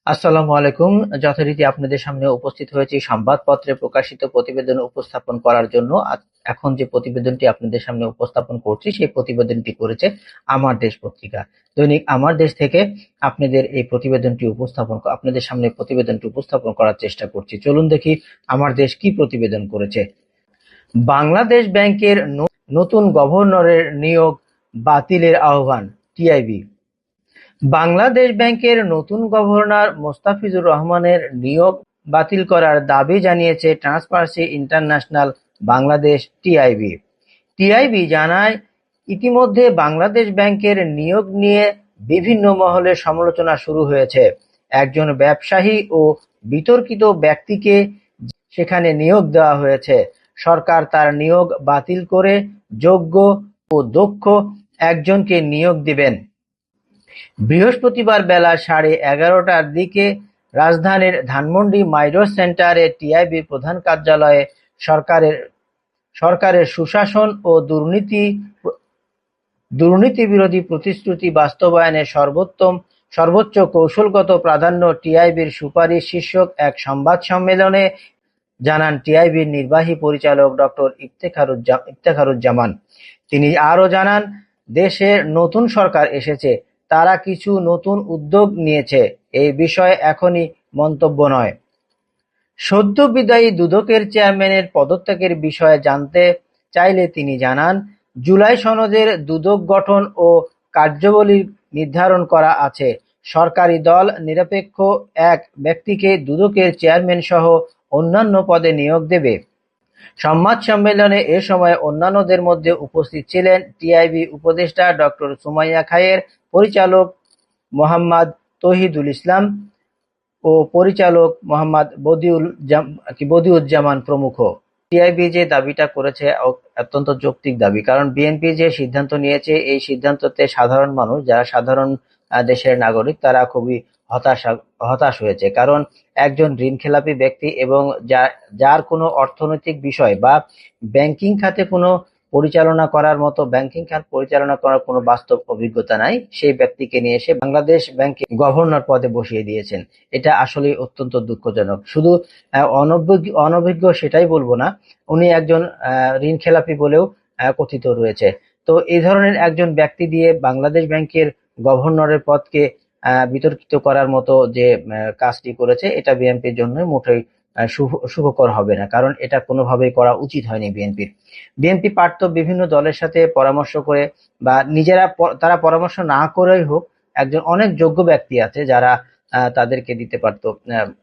আসসালামু আলাইকুম। যথারীতি আপনাদের সামনে উপস্থিত হয়েছি সংবাদপত্রে প্রকাশিত প্রতিবেদন উপস্থাপন করার জন্য। এখন যে প্রতিবেদনটি আপনাদের সামনে উপস্থাপন করছি সেই প্রতিবেদনটি করেছে আমার দেশ পত্রিকা। দৈনিক আমার দেশ থেকে আপনাদের সামনে প্রতিবেদনটি উপস্থাপন করার চেষ্টা করছি। চলুন দেখি আমার দেশ কি প্রতিবেদন করেছে। বাংলাদেশ ব্যাংকের নতুন গভর্নরের নিয়োগ বাতিলের আহ্বান, টিআইবি। বাংলাদেশ ব্যাংকের নতুন গভর্নর মোস্তাফিজুর রহমানের নিয়োগ বাতিল করার দাবি জানিয়েছে transparency international Bangladesh, TIB. TIB জানায়, ইতিমধ্যে বাংলাদেশ ব্যাংকের নিয়োগ নিয়ে বিভিন্ন মহলে সমালোচনা শুরু হয়েছে। একজন ব্যবসায়ী ও বিতর্কিত ব্যক্তিকে সেখানে নিয়োগ দেওয়া হয়েছে। সরকার তার নিয়োগ বাতিল করে যোগ্য ও দক্ষ একজনকে নিয়োগ দিবেন। বৃহস্পতিবার বেলা 11:30টার দিকে রাজধানীর ধানমন্ডি মাইরস সেন্টারে টিআইবির প্রধান কার্যালয়ে সরকারের সুশাসন ও দুর্নীতিবিরোধী প্রতিশ্রুতি বাস্তবায়নে সর্বোচ্চ কৌশলগত প্রাধান্য টিআইবির সুপারিশ শীর্ষক এক সংবাদ সম্মেলনে জানান টিআইবির নির্বাহী পরিচালক ডক্টর ইফতেখারুজ্জামান। তিনি আরও জানান, দেশে নতুন সরকার এসেছে, তারা কিছু নতুন উদ্যোগ নিয়েছে, এই বিষয়ে এখনই মন্তব্য নয়। সদ্য বিদায়ী দুদকের চেয়ারম্যানের পদত্যাগের বিষয়ে জানতে চাইলে তিনি জানান, জুলাই সনদের দুদক গঠন ও কার্যাবলী নির্ধারণ করা আছে। সরকারি দল নিরপেক্ষ এক ব্যক্তিকে দুদকের চেয়ারম্যান সহ অন্যান্য পদে নিয়োগ দেবে। সংবাদ সম্মেলনে এ সময় অন্যান্যদের মধ্যে উপস্থিত ছিলেন টিআইবি উপদেষ্টা ডক্টর সুমাইয়া খায়ের, পরিচালক মোহাম্মদ তৌহিদুল ইসলাম ও পরিচালক মোহাম্মদ বদিউজ্জামান প্রমুখ। টিআইবি যে দাবিটা করেছে অত্যন্ত যৌক্তিক দাবি, কারণ বিএনপি যে সিদ্ধান্ত নিয়েছে এই সিদ্ধান্ততে সাধারণ মানুষ, যারা সাধারণ দেশের নাগরিক, তারা খুবই হতাশ হয়েছে। কারণ একজন ঋণখেলাপি ব্যক্তি এবং যার কোনো অর্থনৈতিক বিষয় বা ব্যাংকিং খাতে কোনো ব্যাংকিং খাত পরিচালনা করার কোনো বাস্তব অভিজ্ঞতা নাই, সেই ব্যক্তিকে নিয়ে এসে বাংলাদেশ ব্যাংকে গভর্নর পদে বসিয়ে দিয়েছেন। এটা আসলে অত্যন্ত দুঃখজনক। শুধু অনভিজ্ঞ সেটাই বলবো না, উনি একজন ঋণখেলাপি বলেও কথিত রয়েছে। তো এই ধরনের একজন ব্যক্তি দিয়ে বাংলাদেশ ব্যাংকের গভর্নরের পদকে বিতর্কিত করার মতো যে কাজটি করেছে, এটা বিএনপির জন্য মোটেই শুভকর হবে না, কারণ এটা কোনোভাবেই করা উচিত হয়নি। বিএনপি পারত বিভিন্ন দলের সাথে পরামর্শ করে বা নিজেরা তারা পরামর্শ না করেই হোক, একজন অনেক যোগ্য ব্যক্তি আছে যারা তাদেরকে দিতে পারতো,